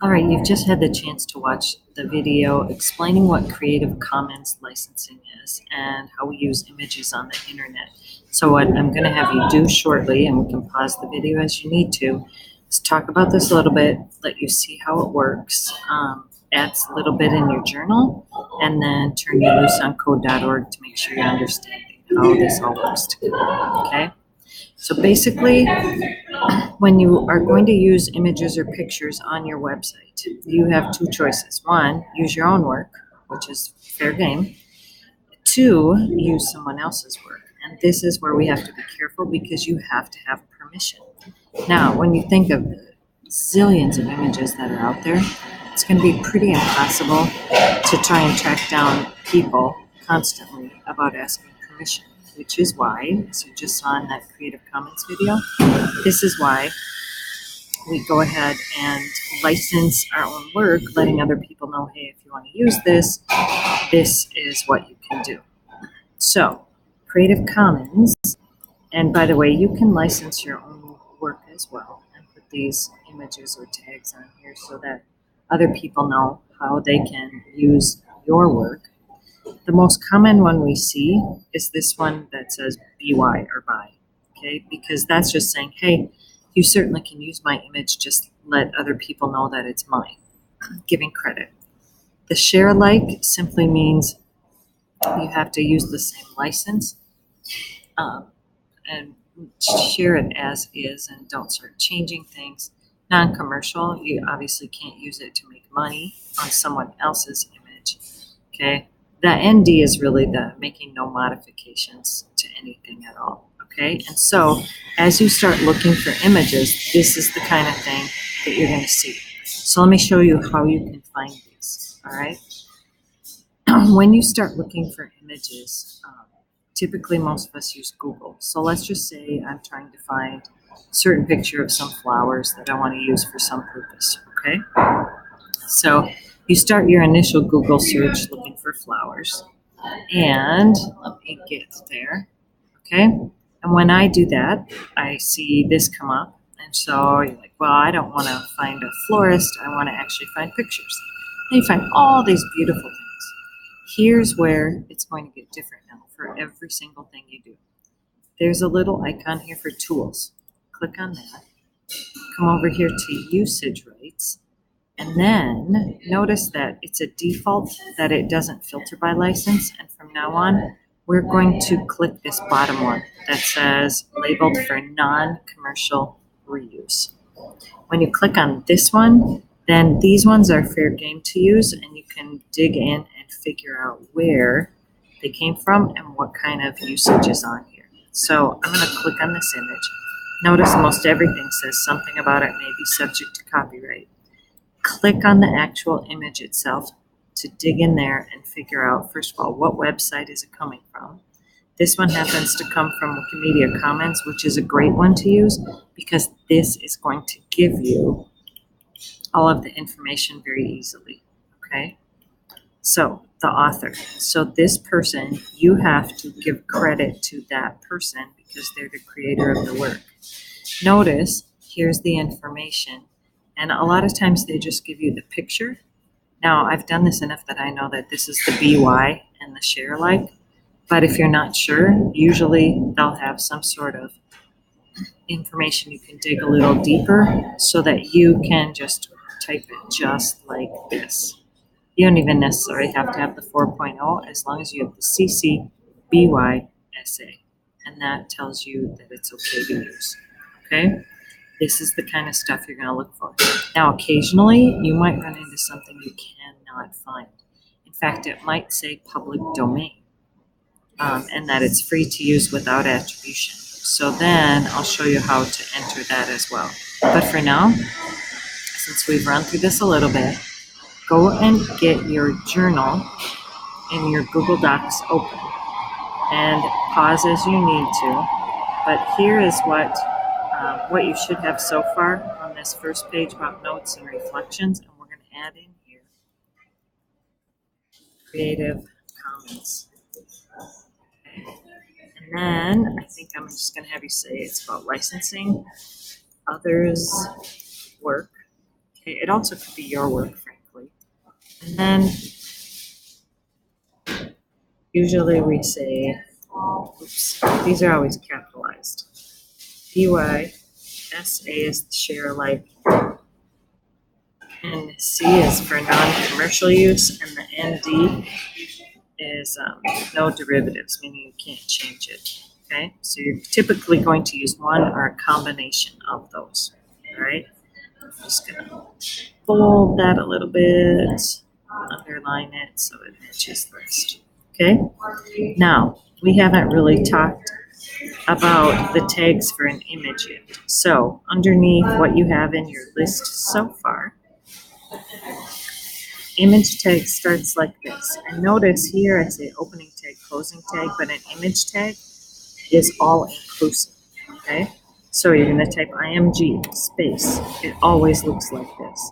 All right, you've just had the chance to watch the video explaining what Creative Commons licensing is and how we use images on the internet. So what I'm going to have you do shortly, and we can pause the video as you need to, is talk about this a little bit, let you see how it works, add a little bit in your journal, and then turn you loose on Codeorg to make sure you're understanding how this all works together, okay? So basically, when you are going to use images or pictures on your website, you have two choices. One, use your own work, which is fair game. Two, use someone else's work. And this is where we have to be careful because you have to have permission. Now, when you think of the zillions of images that are out there, it's going to be pretty impossible to try and track down people constantly about asking permission, which is why, as you just saw in that Creative Commons video, this is why we go ahead and license our own work, letting other people know, hey, if you want to use this, this is what you can do. So, Creative Commons, and by the way, you can license your own work as well and put these images or tags on here so that other people know how they can use your work. The most common one we see is this one that says BY or buy, okay? Because that's just saying, hey, you certainly can use my image, just let other people know that it's mine, giving credit. The share alike simply means you have to use the same license and share it as is and don't start changing things. Non-commercial, you obviously can't use it to make money on someone else's image, okay? The ND is really the making no modifications to anything at all, okay? And so as you start looking for images, this is the kind of thing that you're going to see. So let me show you how you can find these, all right? When you start looking for images, typically most of us use Google. So let's just say I'm trying to find a certain picture of some flowers that I want to use for some purpose, okay? So you start your initial Google search looking for flowers, and let me get there, okay? And when I do that, I see this come up, and so you're like, well, I don't want to find a florist, I want to actually find pictures. And you find all these beautiful things. Here's where it's going to get different now for every single thing you do. There's a little icon here for tools. Click on that. Come over here to usage rights. And then notice that it's a default that it doesn't filter by license. And from now on, we're going to click this bottom one that says labeled for non-commercial reuse. When you click on this one, then these ones are fair game to use, and you can dig in and figure out where they came from and what kind of usage is on here. So I'm going to click on this image. Notice most everything says something about it may be subject to copyright. Click on the actual image itself to dig in there and figure out, first of all, what website is it coming from. This one happens to come from Wikimedia Commons, which is a great one to use because this is going to give you all of the information very easily, okay? So the author. So this person, you have to give credit to that person because they're the creator of the work. Notice, here's the information. And a lot of times they just give you the picture. Now, I've done this enough that I know that this is the BY and the share alike. But if you're not sure, usually they'll have some sort of information you can dig a little deeper so that you can just type it just like this. You don't even necessarily have to have the 4.0 as long as you have the CC BY SA. And that tells you that it's okay to use. Okay? This is the kind of stuff you're going to look for. Now, occasionally, you might run into something you cannot find. In fact, it might say public domain, and that it's free to use without attribution. So then I'll show you how to enter that as well. But for now, since we've run through this a little bit, go and get your journal in your Google Docs open and pause as you need to. But here is what you should have so far on this first page about notes and reflections, and we're going to add in here Creative Commons. Okay. And then I think I'm just going to have you say it's about licensing others' work. Okay, it also could be your work, frankly. And then usually we say, oops, these are always capitalized. DYSA is the share alike, and C is for non-commercial use, and the ND is no derivatives, meaning you can't change it. Okay, so you're typically going to use one or a combination of those. All right, I'm just gonna fold that a little bit, underline it so it matches the rest. Okay, now we haven't really talked about the tags for an image yet. So underneath what you have in your list so far, image tag starts like this. And notice here I say opening tag, closing tag, but an image tag is all inclusive. Okay, so you're going to type IMG space. It always looks like this.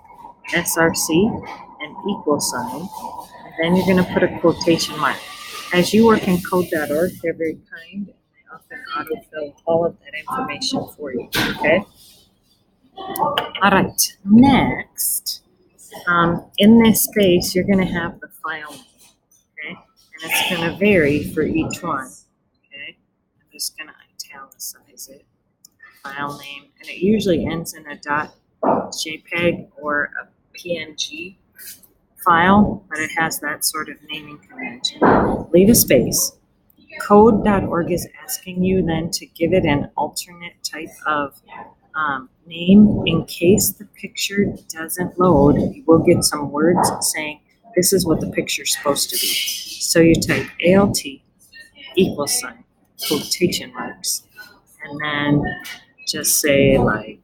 SRC, an equal sign, and then you're going to put a quotation mark. As you work in Code.org, they're very kind and they often autofill all of that information for you. Okay. All right. Next, in this space, you're going to have the file name. Okay, and it's going to vary for each one. Okay, I'm just going to italicize it. File name, and it usually ends in a .jpeg or a PNG file, but it has that sort of naming convention. Leave a space. Code.org is asking you then to give it an alternate type of name in case the picture doesn't load. You will get some words saying this is what the picture is supposed to be. So you type ALT equal sign, quotation marks, and then just say like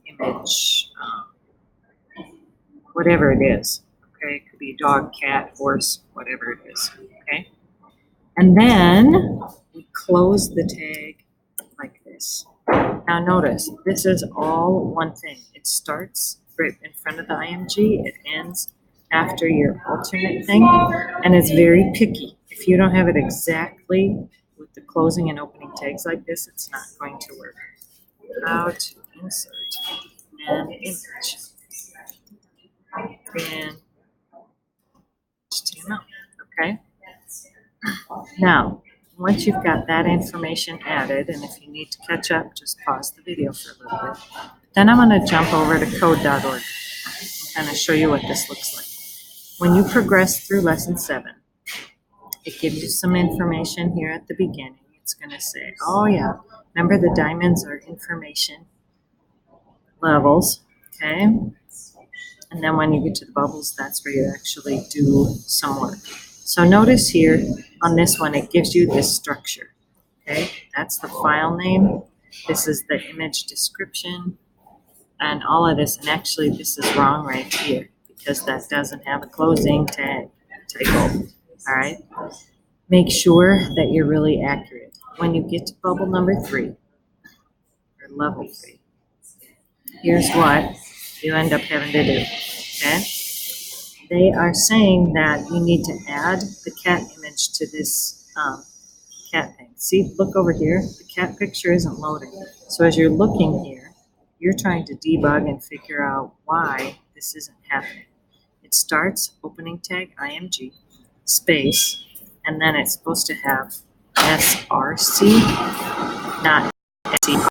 image, whatever it is. Okay, it could be dog, cat, horse, whatever it is. Okay, and then we close the tag like this. Now notice, this is all one thing. It starts right in front of the IMG, it ends after your alternate thing, and it's very picky. If you don't have it exactly with the closing and opening tags like this, it's not going to work. How to insert an image in HTML, okay? Now, once you've got that information added, and if you need to catch up, just pause the video for a little bit. Then I'm going to jump over to Code.org and kind of show you what this looks like. When you progress through Lesson 7, it gives you some information here at the beginning. It's going to say, oh yeah, remember the diamonds are information levels, okay? And then when you get to the bubbles, that's where you actually do some work. So notice here on this one, it gives you this structure, okay? That's the file name. This is the image description and all of this. And actually this is wrong right here because that doesn't have a closing tag typo, all right? Make sure that you're really accurate. When you get to bubble number 3, or level 3, here's what you end up having to do, okay? They are saying that you need to add the cat image to this cat thing. See, look over here. The cat picture isn't loading. So as you're looking here, you're trying to debug and figure out why this isn't happening. It starts opening tag IMG space, and then it's supposed to have SRC, not SCR.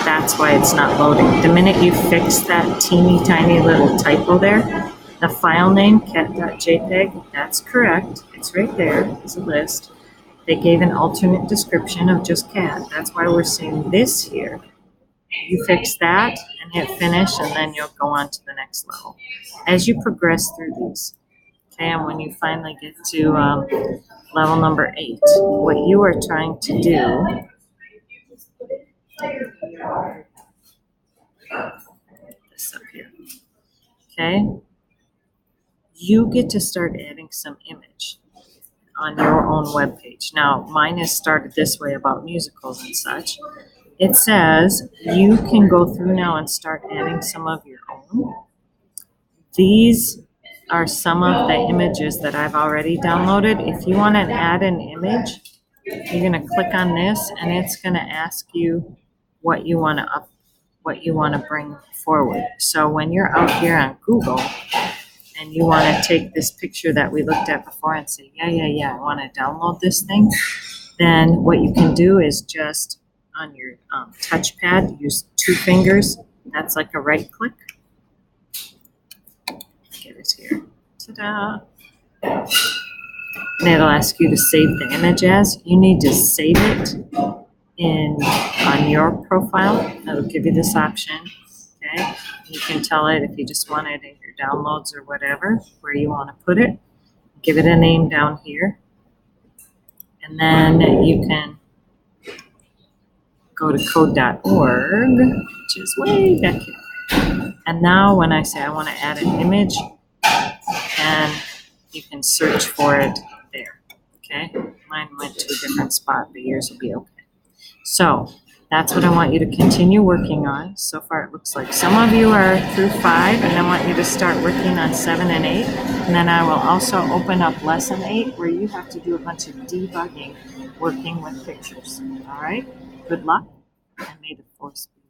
That's why it's not loading. The minute you fix that teeny tiny little typo there, the file name, cat.jpg, that's correct. It's right there. It's a list. They gave an alternate description of just cat. That's why we're seeing this here. You fix that and hit finish, and then you'll go on to the next level. As you progress through these, okay, and when you finally get to level number 8, what you are trying to do this up here, okay? You get to start adding some image on your own web page. Now, mine is started this way about musicals and such. It says you can go through now and start adding some of your own. These are some of the images that I've already downloaded. If you want to add an image, you're going to click on this, and it's going to ask you what you want to what you want to bring forward. So when you're out here on Google and you want to take this picture that we looked at before and say, yeah, I want to download this thing, then what you can do is just on your touchpad, use 2 fingers. That's like a right click. Get it here. Ta-da! And it'll ask you to save the image as. You need to save it on your profile. It'll give you this option. Okay, you can tell it if you just want it in your downloads or whatever, where you want to put it. Give it a name down here. And then you can go to Codeorg, which is way back here. And now when I say I want to add an image, and you can search for it there. Okay, mine went to a different spot, but yours will be okay. So that's what I want you to continue working on. So far it looks like some of you are through 5, and I want you to start working on 7 and 8. And then I will also open up lesson 8 where you have to do a bunch of debugging working with pictures. All right, good luck, and may the force be